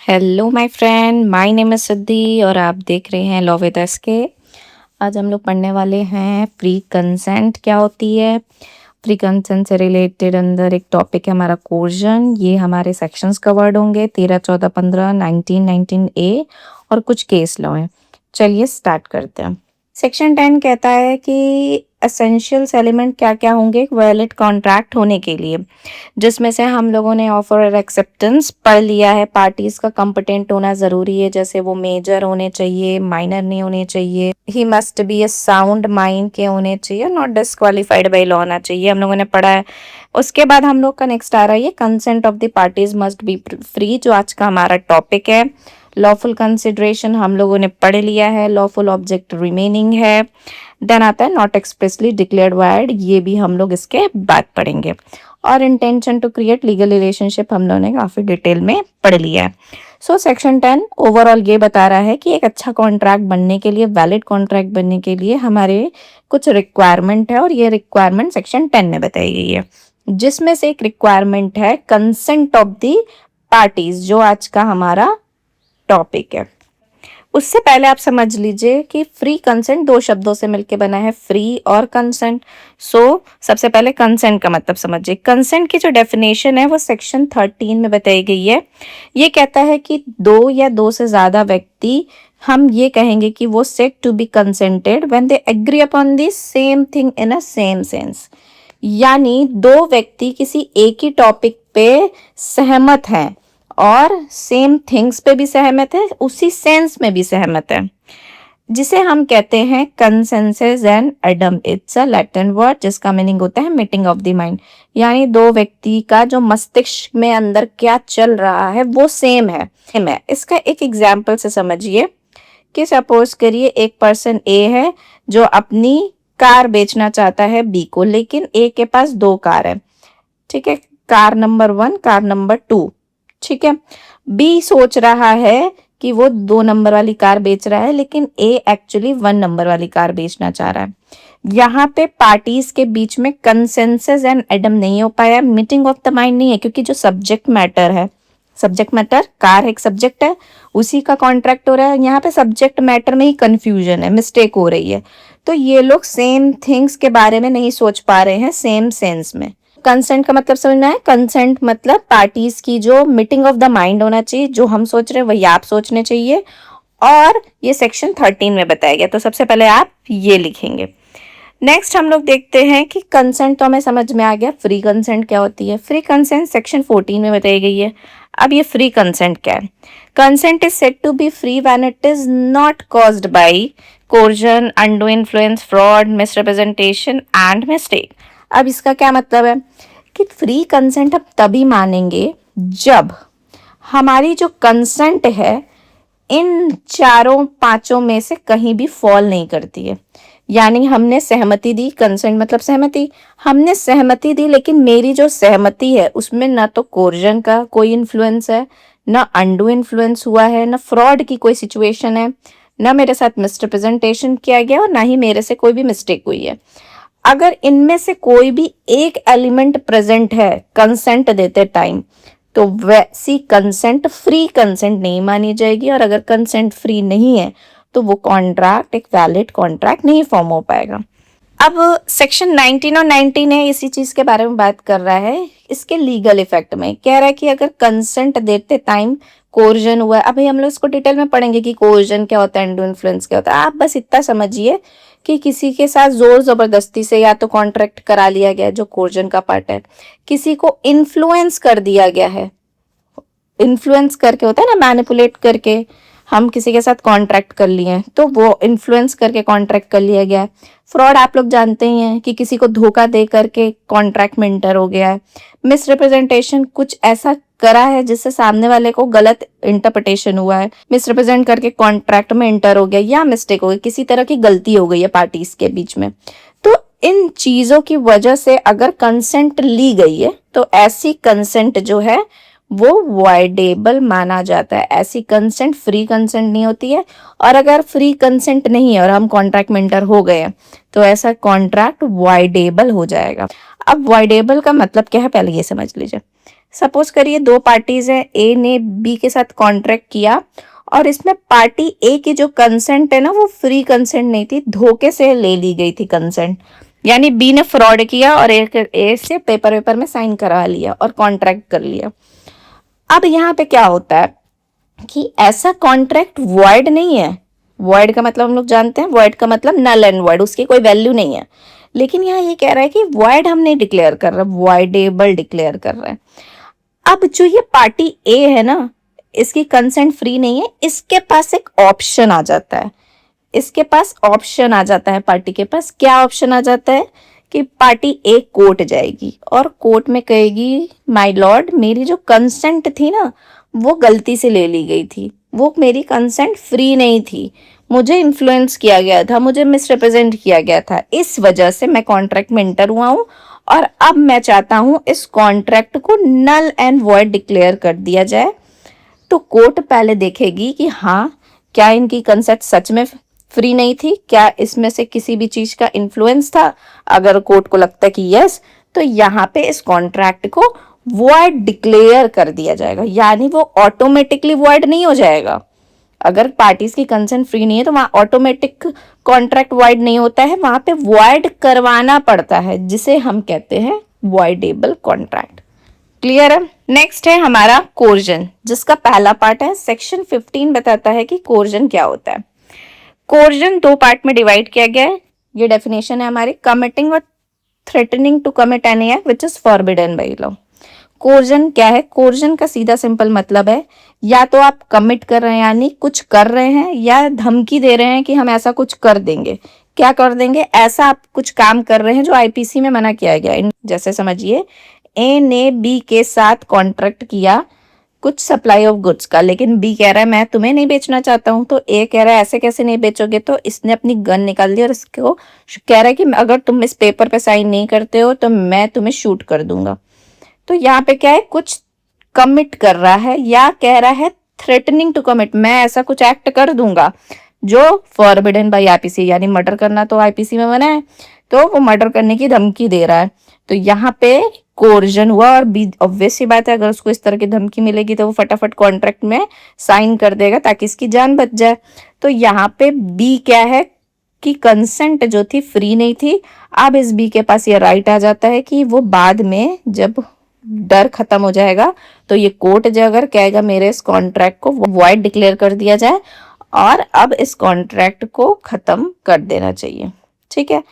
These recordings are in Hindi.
Hello my friend, my name is Siddhi और आप देख रहे हैं लॉ विद एस के। आज हम लोग पढ़ने वाले हैं प्री कंसेंट क्या होती है। प्री कंसेंट से रिलेटेड अंदर एक टॉपिक है हमारा कोर्जन। ये हमारे सेक्शंस कवर्ड होंगे 13, 14, 15, 19, 19A और कुछ केस लॉ हैं। चलिए स्टार्ट करते हैं। सेक्शन 10 कहता है कि एसेंशियल्स एलिमेंट क्या क्या होंगे एक वैलिड कॉन्ट्रैक्ट होने के लिए, जिसमें से हम लोगों ने ऑफर और एक्सेप्टेंस पढ़ लिया है। पार्टीज का कंपिटेंट होना जरूरी है, जैसे वो मेजर होने चाहिए, माइनर नहीं होने चाहिए, he must be A sound mind के होने चाहिए, नॉट डिस्क्वालिफाइड बाय लॉ होना चाहिए, हम लोगों ने पढ़ा है। उसके बाद हम लोग का नेक्स्ट आ रहा है ये consent of the parties must be free, जो आज का हमारा टॉपिक है। लॉफुल कंसिडरेशन हम लोगों ने पढ़ लिया है, लॉफुल ऑब्जेक्ट रिमेनिंग है। देन आता है नॉट एक्सप्रेसली डिक्लेयर्ड वायर्ड, ये भी हम लोग इसके बाद पढ़ेंगे। और intention to create legal relationship हम लोगों ने काफी डिटेल में पढ़ लिया है। सो सेक्शन 10 ओवरऑल ये बता रहा है कि एक अच्छा कॉन्ट्रैक्ट बनने के लिए, वैलिड कॉन्ट्रैक्ट बनने के लिए हमारे कुछ रिक्वायरमेंट है और ये रिक्वायरमेंट सेक्शन 10 में बताई गई है, जिसमें से एक रिक्वायरमेंट है कंसेंट ऑफ द पार्टीज, जो आज का हमारा टॉपिक है। उससे पहले आप समझ लीजिए कि फ्री कंसेंट दो शब्दों से मिलकर बना है, फ्री और कंसेंट। सबसे पहले कंसेंट का मतलब समझिए। कंसेंट की जो डेफिनेशन है वो सेक्शन 13 में बताई गई है। ये कहता है कि दो या दो से ज्यादा व्यक्ति, हम ये कहेंगे कि वो said to be consented when they agree upon the same thing in a same sense. यानी दो व्यक्ति किसी एक ही टॉपिक पे सहमत हैं और सेम थिंग्स पे भी सहमत है, उसी सेंस में भी सहमत है, जिसे हम कहते हैं consensus and Adam. It's a Latin word जिसका मीनिंग होता है मीटिंग ऑफ द माइंड। यानी दो व्यक्ति का जो मस्तिष्क में अंदर क्या चल रहा है वो सेम है। इसका एक एग्जाम्पल से समझिए कि सपोज करिए एक पर्सन ए है जो अपनी कार बेचना चाहता है बी को, लेकिन ए के पास दो कार है, ठीक है, कार नंबर 1, कार नंबर 2, ठीक है। बी सोच रहा है कि वो 2 नंबर वाली कार बेच रहा है, लेकिन ए एक्चुअली 1 नंबर वाली कार बेचना चाह रहा है। यहाँ पे पार्टीज के बीच में कंसेंसस एंड एडम नहीं हो पाया, मीटिंग ऑफ द माइंड नहीं है, क्योंकि जो सब्जेक्ट मैटर है, सब्जेक्ट मैटर कार एक सब्जेक्ट है, उसी का कॉन्ट्रैक्ट हो रहा है। यहाँ पे सब्जेक्ट मैटर में ही कंफ्यूजन है, मिस्टेक हो रही है। तो ये लोग सेम थिंग्स के बारे में नहीं सोच पा रहे हैं सेम सेंस में। कंसेंट का मतलब समझना है। कंसेंट मतलब पार्टीज की जो मीटिंग ऑफ द माइंड होना चाहिए, जो हम सोच रहे हैं वही आप सोचने चाहिए, और ये सेक्शन 13 में बताया गया। तो सबसे पहले आप ये लिखेंगे। नेक्स्ट हम लोग देखते हैं कि कंसेंट तो हमें समझ में आ गया। फ्री कंसेंट क्या होती है? फ्री कंसेंट सेक्शन 14 में बताई गई है। अब ये फ्री कंसेंट क्या है? Consent is said to be free when it is not caused by coercion, undue influence, fraud, misrepresentation and mistake. अब इसका क्या मतलब है कि फ्री कंसेंट हम तभी मानेंगे जब हमारी जो कंसेंट है इन चारों पांचों में से कहीं भी फॉल नहीं करती है। यानी हमने सहमति दी, कंसेंट मतलब सहमति, हमने सहमति दी, लेकिन मेरी जो सहमति है उसमें ना तो कोर्जन का कोई इन्फ्लुएंस है, ना अनडू इन्फ्लुएंस हुआ है, ना फ्रॉड की कोई सिचुएशन है, ना मेरे साथ मिसरिप्रेजेंटेशन किया गया और ना ही मेरे से कोई भी मिस्टेक हुई है। अगर इनमें से कोई भी एक एलिमेंट प्रेजेंट है कंसेंट देते टाइम, तो वैसी कंसेंट फ्री कंसेंट नहीं मानी जाएगी, और अगर कंसेंट फ्री नहीं है तो वो कॉन्ट्रैक्ट एक वैलिड कॉन्ट्रैक्ट नहीं फॉर्म हो पाएगा। अब सेक्शन 19 और 19 है, इसी चीज के बारे में बात कर रहा है। इसके लीगल इफेक्ट में कह रहा है कि अगर कंसेंट देते टाइम कोर्जन हुआ, अभी हम लोग इसको डिटेल में पढ़ेंगे कि कोर्जन क्या होता है, अनडू इन्फ्लुएंस क्या होता है। आप बस इतना समझिए कि किसी के साथ जोर जबरदस्ती से या तो कॉन्ट्रैक्ट करा लिया गया जो कोर्जन का पार्ट है, किसी को इन्फ्लुएंस कर दिया गया है। इन्फ्लुएंस करके होता है ना, मैनिपुलेट करके हम किसी के साथ कॉन्ट्रैक्ट कर लिए हैं, तो वो इन्फ्लुएंस करके कॉन्ट्रैक्ट कर लिया गया है। फ्रॉड आप लोग जानते ही हैं कि किसी को धोखा दे करके कॉन्ट्रैक्ट में इंटर हो गया है। मिसरिप्रेजेंटेशन कुछ ऐसा करा है जिससे सामने वाले को गलत इंटरप्रिटेशन हुआ है, मिसरिप्रेजेंट करके कॉन्ट्रैक्ट में इंटर हो गया या मिस्टेक हो गई, किसी तरह की गलती हो गई है पार्टीज के बीच में। तो इन चीजों की वजह से अगर कंसेंट ली गई है तो ऐसी कंसेंट जो है वो वॉइडेबल माना जाता है। ऐसी कंसेंट फ्री कंसेंट नहीं होती है, और अगर फ्री कंसेंट नहीं है और हम कॉन्ट्रैक्ट में इंटर हो गए तो ऐसा कॉन्ट्रैक्ट वॉइडेबल हो जाएगा। अब वॉइडेबल का मतलब क्या है पहले ये समझ लीजिए। सपोज करिए दो पार्टीज हैं, ए ने बी के साथ कॉन्ट्रैक्ट किया और इसमें पार्टी ए की जो कंसेंट है ना वो फ्री कंसेंट नहीं थी, धोखे से ले ली गई थी कंसेंट। यानी बी ने फ्रॉड किया और ए से पेपर में साइन करा लिया और कॉन्ट्रैक्ट कर लिया। अब यहाँ पे क्या होता है कि ऐसा कॉन्ट्रैक्ट वॉइड नहीं है। वॉइड का मतलब हम लोग जानते हैं, वॉइड का मतलब नल एंड वॉइड, उसकी कोई वैल्यू नहीं है। लेकिन यहाँ ये कह रहा है कि वॉइड हम नहीं डिक्लेयर कर रहे, वॉइडेबल डिक्लेयर कर रहे हैं। अब जो ये पार्टी ए है ना, इसकी कंसेंट फ्री नहीं है, इसके पास एक ऑप्शन आ जाता है। इसके पास ऑप्शन आ जाता है, पार्टी के पास क्या ऑप्शन आ जाता है कि पार्टी ए कोर्ट जाएगी और कोर्ट में कहेगी माय लॉर्ड मेरी जो कंसेंट थी ना वो गलती से ले ली गई थी, वो मेरी कंसेंट फ्री नहीं थी, मुझे इन्फ्लुएंस किया गया था, मुझे मिसरिप्रेजेंट किया गया था, इस वजह से मैं कॉन्ट्रैक्ट में इंटर हुआ हूँ और अब मैं चाहता हूँ इस कॉन्ट्रैक्ट को नल एंड वॉइड डिक्लेयर कर दिया जाए। तो कोर्ट पहले देखेगी कि हाँ क्या इनकी कंसेंट सच में फ्री नहीं थी, क्या इसमें से किसी भी चीज का इन्फ्लुएंस था। अगर कोर्ट को लगता है कि यस, तो यहाँ पे इस कॉन्ट्रैक्ट को वॉइड डिक्लेयर कर दिया जाएगा, यानी वो ऑटोमेटिकली वॉइड नहीं हो जाएगा। अगर पार्टीज की कंसेंट फ्री नहीं है तो वहां ऑटोमेटिक कॉन्ट्रैक्ट वॉइड नहीं होता है, वहां पे वॉइड करवाना पड़ता है, जिसे हम कहते हैं वॉइडेबल कॉन्ट्रैक्ट। क्लियर है। नेक्स्ट है हमारा कोर्जन, जिसका पहला पार्ट है सेक्शन 15 बताता है कि कोर्जन क्या होता है। कोर्जन दो पार्ट में डिवाइड किया गया है। ये डेफिनेशन है हमारी, कमिटिंग और threatening to commit any act which is forbidden by law. Coercion क्या है? कोर्जन का सीधा सिंपल मतलब है या तो आप कमिट कर रहे हैं यानी कुछ कर रहे हैं, या धमकी दे रहे हैं कि हम ऐसा कुछ कर देंगे। क्या कर देंगे? ऐसा आप कुछ काम कर रहे हैं जो आईपीसी में मना किया गया है। जैसे समझिए ए ने बी के साथ कॉन्ट्रैक्ट किया कुछ सप्लाई ऑफ गुड्स का, लेकिन बी कह रहा है मैं तुम्हें नहीं बेचना चाहता हूं, तो ए कह रहा है ऐसे कैसे नहीं बेचोगे, तो इसने अपनी गन निकाल दी और इसको कह रहा है कि अगर तुम इस पेपर पे साइन नहीं करते हो तो मैं तुम्हें शूट कर दूंगा। तो यहाँ पे क्या है, कुछ कमिट कर रहा है या कह रहा है थ्रेटनिंग टू कमिट, मैं ऐसा कुछ एक्ट कर दूंगा जो फॉरबिडन बाय आईपीसी, यानी मर्डर करना तो आईपीसी में मना है, तो वो मर्डर करने की धमकी दे रहा है। तो यहाँ पे कोर्जन हुआ और बी ऑब्वियस सी बात है अगर उसको इस तरह की धमकी मिलेगी तो वो फटाफट कॉन्ट्रैक्ट में साइन कर देगा ताकि इसकी जान बच जाए। तो यहाँ पे बी क्या है कि कंसेंट जो थी फ्री नहीं थी। अब इस बी के पास ये राइट आ जाता है कि वो बाद में जब डर खत्म हो जाएगा तो ये कोर्ट अगर कहेगा मेरे इस कॉन्ट्रैक्ट को वॉइड डिक्लेयर कर दिया जाए और अब इस कॉन्ट्रैक्ट को खत्म कर देना चाहिए। ठीक है।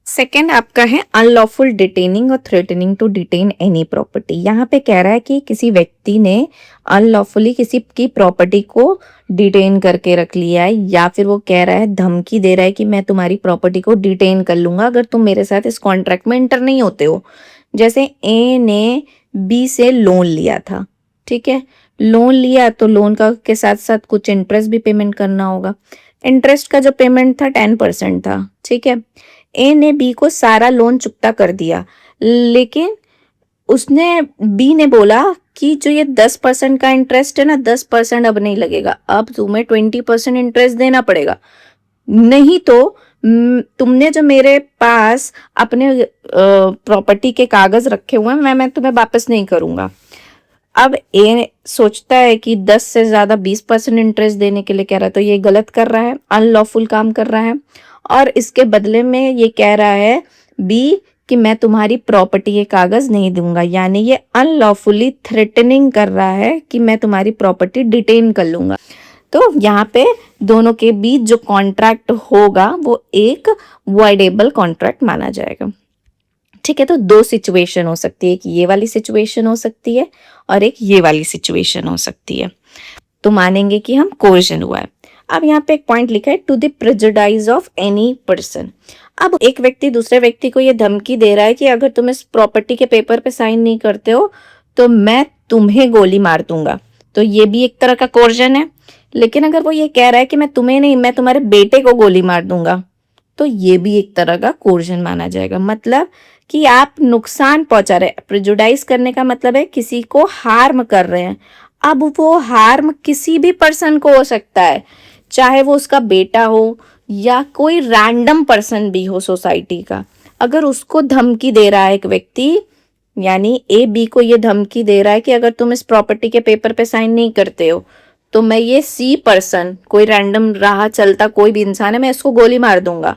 सेकेंड आपका है अनलॉफुल डिटेनिंग और threatening to detain any property. यहाँ पे कह रहा है कि किसी व्यक्ति ने अनलॉफुली किसी की प्रॉपर्टी को डिटेन करके रख लिया है, या फिर वो कह रहा है धमकी दे रहा है कि मैं तुम्हारी प्रॉपर्टी को डिटेन कर लूंगा अगर तुम मेरे साथ इस कॉन्ट्रैक्ट में इंटर नहीं होते हो। जैसे ए ने बी से लोन लिया था, ठीक है, लोन लिया तो लोन का के साथ साथ कुछ इंटरेस्ट भी पेमेंट करना होगा। इंटरेस्ट का जो पेमेंट था 10% था, ठीक है। ए ने बी को सारा लोन चुकता कर दिया, लेकिन उसने बी ने बोला कि जो ये 10% का इंटरेस्ट है ना, 10% अब नहीं लगेगा, अब तुम्हें 20% इंटरेस्ट देना पड़ेगा, नहीं तो तुमने जो मेरे पास अपने प्रॉपर्टी के कागज रखे हुए हैं मैं तुम्हें वापस नहीं करूंगा। अब ए सोचता है कि 10 से ज्यादा 20% इंटरेस्ट देने के लिए कह रहा है, तो ये गलत कर रहा है, अनलॉफुल काम कर रहा है, और इसके बदले में ये कह रहा है बी कि मैं तुम्हारी प्रॉपर्टी के कागज नहीं दूंगा, यानी ये अनलॉफुली थ्रेटनिंग कर रहा है कि मैं तुम्हारी प्रॉपर्टी डिटेन कर लूंगा। तो यहाँ पे दोनों के बीच जो कॉन्ट्रैक्ट होगा वो एक वॉइडेबल कॉन्ट्रैक्ट माना जाएगा। ठीक है। तो दो सिचुएशन हो सकती है, एक ये वाली सिचुएशन हो सकती है और एक ये वाली सिचुएशन हो सकती है, तो मानेंगे कि हम कोर्जन हुआ है। अब यहाँ पे एक पॉइंट लिखा है to the prejudice of any person. अब एक व्यक्ति दूसरे व्यक्ति को ये धमकी दे रहा है कि अगर तुम इस प्रॉपर्टी के पेपर पे साइन नहीं करते हो तो मैं तुम्हें गोली मार दूंगा, तो ये भी एक तरह का कोर्जन है। लेकिन अगर वो ये कह रहा है कि मैं तुम्हें नहीं, मैं तुम्हारे बेटे को गोली मार दूंगा, तो ये भी एक तरह का कोर्जन माना जाएगा। मतलब कि आप नुकसान पहुंचा रहे, प्रेजुडाइज करने का मतलब है किसी को हार्म कर रहे हैं। अब वो हार्म किसी भी पर्सन को हो सकता है, चाहे वो उसका बेटा हो या कोई रैंडम पर्सन भी हो सोसाइटी का। अगर उसको धमकी दे रहा है एक व्यक्ति यानी ए बी को ये धमकी दे रहा है कि अगर तुम इस प्रॉपर्टी के पेपर पे साइन नहीं करते हो तो मैं ये सी पर्सन, कोई रैंडम राह चलता कोई भी इंसान है, मैं इसको गोली मार दूंगा।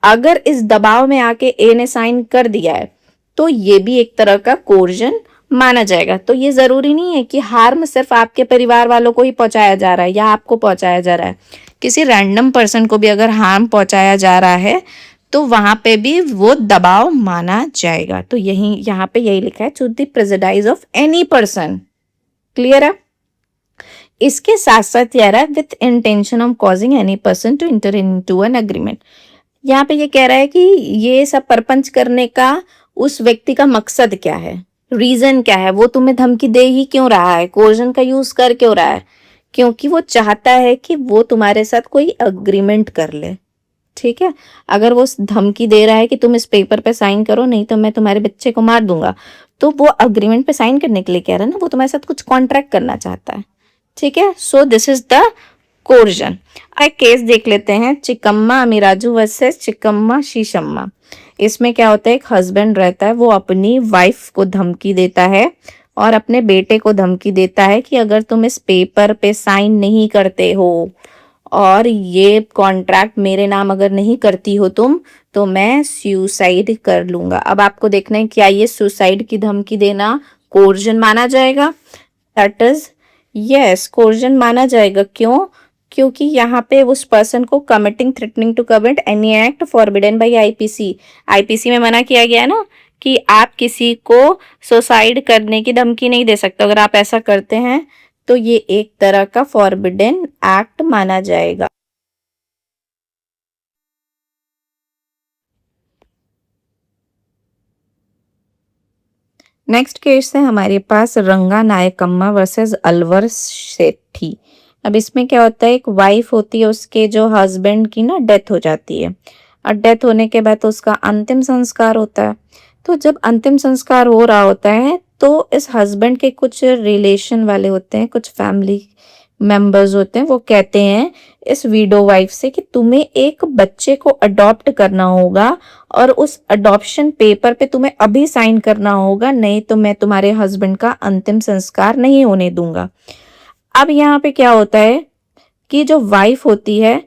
अगर इस दबाव में आके ए ने साइन कर दिया है तो ये भी एक तरह का कोर्जन माना जाएगा। तो ये जरूरी नहीं है कि हार्म सिर्फ आपके परिवार वालों को ही पहुंचाया जा रहा है या आपको पहुंचाया जा रहा है, किसी रैंडम पर्सन को भी अगर हार्म पहुंचाया जा रहा है तो वहां पे भी वो दबाव माना जाएगा। तो यही यहाँ पे यही लिखा है, to the prejudice of any person. Clear है? इसके साथ साथ कह रहा है with intention of causing any person to enter into an agreement. यहाँ पे ये कह रहा है कि ये सब परपंच करने का उस व्यक्ति का मकसद क्या है, रीजन क्या है, वो तुम्हें धमकी दे ही क्यों रहा है, कोर्जन का यूज कर क्यों रहा है, क्योंकि वो चाहता है कि वो तुम्हारे साथ कोई अग्रीमेंट कर ले। ठीक है, अगर वो धमकी दे रहा है कि तुम इस पेपर पे साइन करो नहीं तो मैं तुम्हारे बच्चे को मार दूंगा, तो वो अग्रीमेंट पे साइन करने के लिए कह रहा है ना, वो तुम्हारे साथ कुछ कॉन्ट्रैक्ट करना चाहता है। ठीक है, so this is the coercion. एक केस देख लेते हैं, चिकम्मा अमीराजू वर्सेस चिकम्मा शीशम्मा। इसमें क्या होता है, एक हस्बैंड रहता है, वो अपनी वाइफ को धमकी देता है और अपने बेटे को धमकी देता है कि अगर तुम इस पेपर पे साइन नहीं करते हो और ये कॉन्ट्रैक्ट मेरे नाम अगर नहीं करती हो तुम, तो मैं सुसाइड कर लूंगा। अब आपको देखना है क्या ये सुसाइड की धमकी देना कोर्जन माना जाएगा? दैट इज यस, कोर्जन माना जाएगा। क्यों? क्योंकि यहाँ पे उस पर्सन को committing threatening to commit any act forbidden by IPC, IPC में मना किया गया है ना कि आप किसी को सुसाइड करने की धमकी नहीं दे सकते। अगर आप ऐसा करते हैं तो ये एक तरह का फॉरबिडन एक्ट माना जाएगा। नेक्स्ट केस है हमारे पास रंगा नायकम्मा वर्सेस अलवर सेठी। अब इसमें क्या होता है, एक वाइफ होती है, उसके जो हस्बैंड की ना डेथ हो जाती है और डेथ होने के बाद उसका अंतिम संस्कार होता है। तो जब अंतिम संस्कार हो रहा होता है तो इस हस्बैंड के कुछ रिलेशन वाले होते हैं, कुछ फैमिली मेंबर्स होते हैं, वो कहते हैं इस विडो वाइफ से कि तुम्हें एक बच्चे को अडॉप्ट करना होगा और उस अडॉप्शन पेपर पे तुम्हें अभी साइन करना होगा, नहीं तो मैं तुम्हारे हस्बैंड का अंतिम संस्कार नहीं होने दूंगा। अब यहाँ पे क्या होता है कि जो वाइफ होती है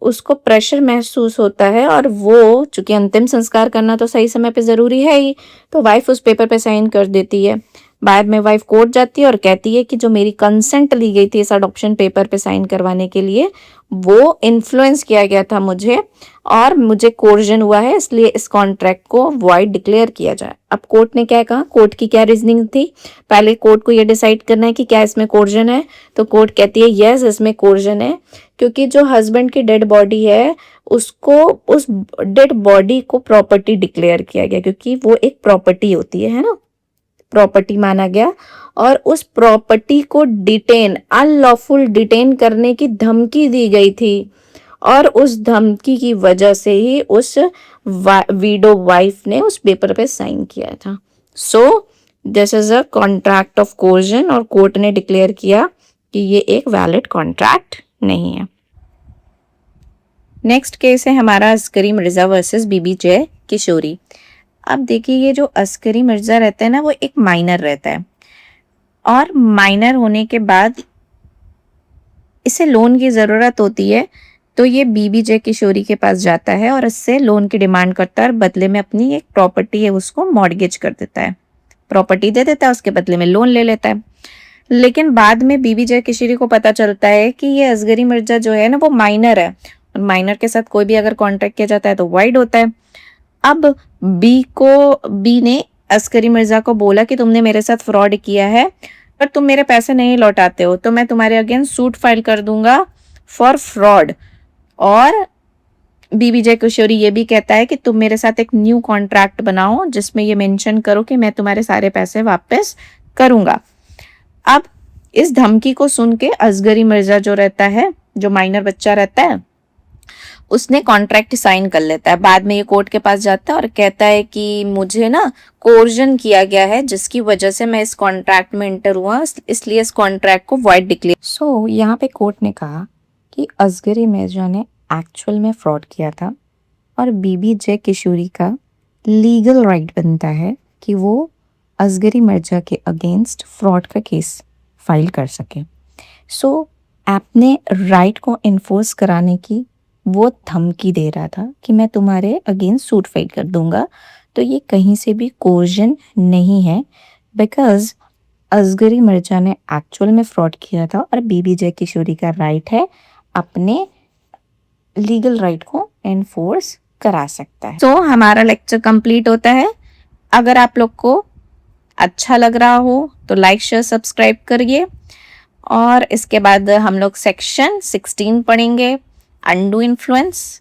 उसको प्रेशर महसूस होता है और वो चूंकि अंतिम संस्कार करना तो सही समय पे जरूरी है ही, तो वाइफ उस पेपर पे साइन कर देती है। बाद में वाइफ कोर्ट जाती है और कहती है कि जो मेरी कंसेंट ली गई थी इस अडॉप्शन पेपर पे साइन करवाने के लिए, वो इन्फ्लुएंस किया गया था मुझे और मुझे कोर्जन हुआ है, इसलिए इस कॉन्ट्रैक्ट को वॉइड डिक्लेयर किया जाए। अब कोर्ट ने क्या कहा, कोर्ट की क्या रीजनिंग थी, पहले कोर्ट को ये डिसाइड करना है कि क्या इसमें कोर्जन है। तो कोर्ट कहती है यस इसमें कोर्जन है, क्योंकि जो हस्बैंड की डेड बॉडी है उसको, उस डेड बॉडी को प्रॉपर्टी डिक्लेयर किया गया, क्योंकि वो एक प्रॉपर्टी होती है ना, प्रॉपर्टी माना गया। और उस प्रॉपर्टी को डिटेन, अनलॉफुल डिटेन करने की धमकी दी गई थी और उस धमकी की वजह से ही उस विडो वाइफ ने उस पेपर पे साइन किया था। So this is a contract of coercion और कोर्ट ने डिक्लेयर किया कि ये एक वैलिड कॉन्ट्रैक्ट नहीं है। नेक्स्ट केस है हमारा अस्करी मिर्जा वर्सेस बीबी जय किशोरी। अब देखिए ये जो अस्करी मिर्जा रहता है ना, वो एक माइनर रहता है और माइनर होने के बाद इसे लोन की ज़रूरत होती है, तो ये बीबी जय किशोरी के पास जाता है और इससे लोन की डिमांड करता है और बदले में अपनी एक प्रॉपर्टी है उसको मॉर्गेज कर देता है, प्रॉपर्टी दे देता है, उसके बदले में लोन ले लेता है। लेकिन बाद में बीबी जय किशोरी को पता चलता है कि ये असगरी मिर्जा जो है ना वो माइनर है और माइनर के साथ कोई भी अगर कॉन्ट्रैक्ट किया जाता है तो वाइड होता है। अब बी ने अस्करी मिर्जा को बोला कि तुमने मेरे साथ फ्रॉड किया है पर तुम मेरे पैसे नहीं लौटाते हो तो मैं तुम्हारे अगेंस्ट सूट फाइल कर दूंगा फॉर फ्रॉड। और बीबी जय किशोरी ये भी कहता है कि तुम मेरे साथ एक न्यू कॉन्ट्रैक्ट बनाओ जिसमें ये मेंशन करो कि मैं तुम्हारे सारे पैसे वापस करूंगा। अब इस धमकी को सुन के असगरी मिर्जा जो रहता है, जो माइनर बच्चा रहता है, उसने कॉन्ट्रैक्ट साइन कर लेता है। बाद में ये कोर्ट के पास जाता है और कहता है कि मुझे ना कोर्जन किया गया है जिसकी वजह से मैं इस कॉन्ट्रैक्ट में इंटर हुआ, इसलिए इस कॉन्ट्रैक्ट को वॉइड डिक्लेयर। सो यहाँ पे कोर्ट ने कहा कि असगरी मिर्जा ने एक्चुअल में फ्रॉड किया था और बीबी जय किशोरी का लीगल राइट बनता है कि वो असगरी मिर्जा के अगेंस्ट फ्रॉड का केस फाइल कर सके। सो आपने राइट को इन्फोर्स कराने की वो धमकी दे रहा था कि मैं तुम्हारे अगेंस्ट सूट फाइल कर दूंगा। तो ये कहीं से भी कोर्जन नहीं है, बिकॉज असगरी मिर्जा ने एक्चुअल में फ्रॉड किया था और बीबी जय किशोरी का राइट है अपने लीगल राइट को एनफोर्स करा सकता है। तो हमारा लेक्चर कंप्लीट होता है। अगर आप लोग को अच्छा लग रहा हो तो लाइक शेयर सब्सक्राइब करिए। और इसके बाद हम लोग सेक्शन 16 पढ़ेंगे, अनडू इन्फ्लुएंस।